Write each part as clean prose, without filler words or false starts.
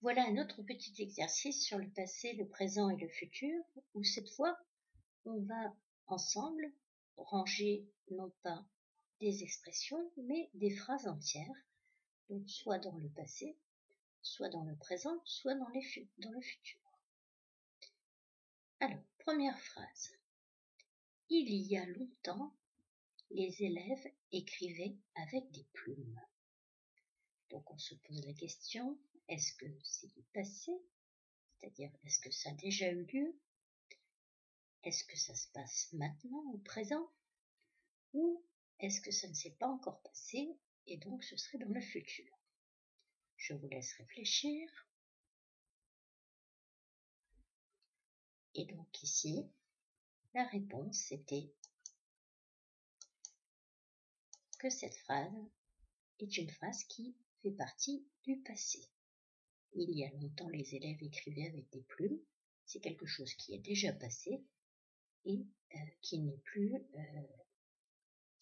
Voilà un autre petit exercice sur le passé, le présent et le futur, où cette fois, on va ensemble ranger non pas des expressions, mais des phrases entières, donc soit dans le passé, soit dans le présent, soit dans le futur. Alors, première phrase. Il y a longtemps, les élèves écrivaient avec des plumes. Donc on se pose la question, est-ce que c'est du passé? C'est-à-dire, est-ce que ça a déjà eu lieu? Est-ce que ça se passe maintenant, au présent? Ou est-ce que ça ne s'est pas encore passé et donc ce serait dans le futur? Je vous laisse réfléchir. Et donc ici, la réponse était que cette phrase est une phrase qui fait partie du passé. Il y a longtemps, les élèves écrivaient avec des plumes. C'est quelque chose qui est déjà passé et qui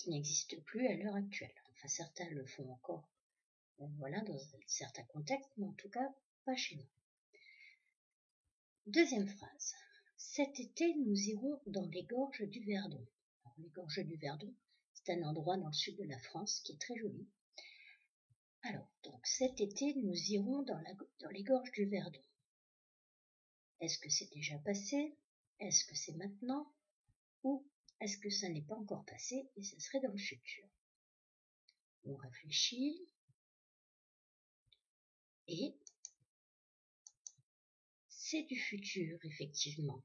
n'existe plus à l'heure actuelle. Enfin, certains le font encore, voilà, dans certains contextes, mais en tout cas, pas chez nous. Deuxième phrase. Cet été, nous irons dans les gorges du Verdon. Alors, les gorges du Verdon, c'est un endroit dans le sud de la France qui est très joli. Alors, donc, cet été, nous irons dans les gorges du Verdon. Est-ce que c'est déjà passé? Est-ce que c'est maintenant? Ou est-ce que ça n'est pas encore passé et ça serait dans le futur? On réfléchit. Et c'est du futur, effectivement.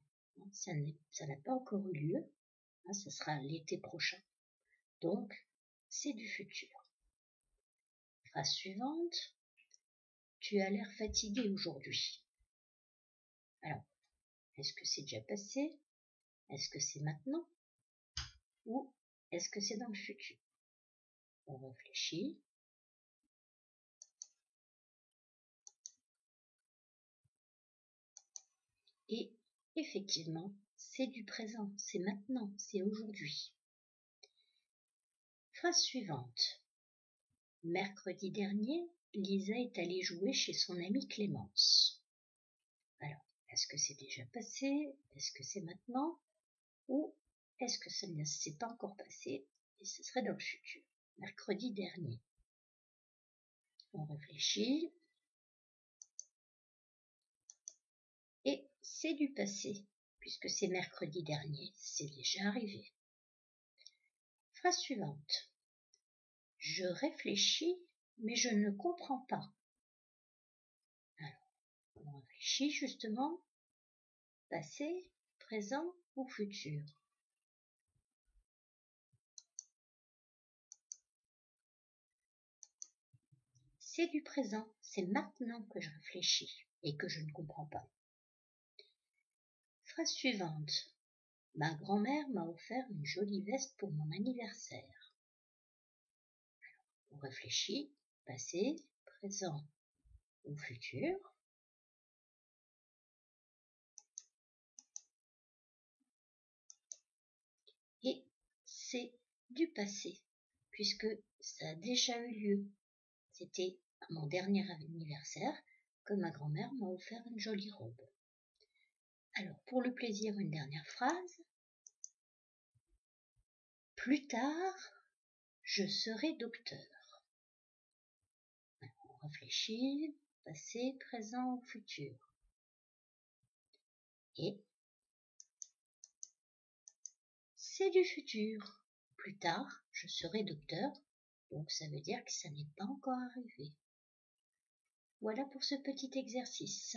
Ça n'a pas encore eu lieu. Ça sera l'été prochain. Donc, c'est du futur. Phrase suivante. Tu as l'air fatigué aujourd'hui. Alors, est-ce que c'est déjà passé? Est-ce que c'est maintenant? Ou est-ce que c'est dans le futur? On réfléchit. Et effectivement, c'est du présent, c'est maintenant, c'est aujourd'hui. Phrase suivante. Mercredi dernier, Lisa est allée jouer chez son amie Clémence. Alors, est-ce que c'est déjà passé? Est-ce que c'est maintenant? Ou est-ce que ça ne s'est pas encore passé et ce serait dans le futur? Mercredi dernier. On réfléchit. Et c'est du passé, puisque c'est mercredi dernier, c'est déjà arrivé. Phrase suivante. Je réfléchis, mais je ne comprends pas. Alors, on réfléchit justement, passé, présent ou futur. C'est du présent, c'est maintenant que je réfléchis et que je ne comprends pas. Phrase suivante. Ma grand-mère m'a offert une jolie veste pour mon anniversaire. Alors, on réfléchit, passé, présent ou futur. Et c'est du passé, puisque ça a déjà eu lieu. C'était à mon dernier anniversaire que ma grand-mère m'a offert une jolie robe. Alors, pour le plaisir, une dernière phrase. Plus tard, je serai docteur. Alors, on réfléchit, passé, présent ou futur. Et c'est du futur. Plus tard, je serai docteur, donc ça veut dire que ça n'est pas encore arrivé. Voilà pour ce petit exercice.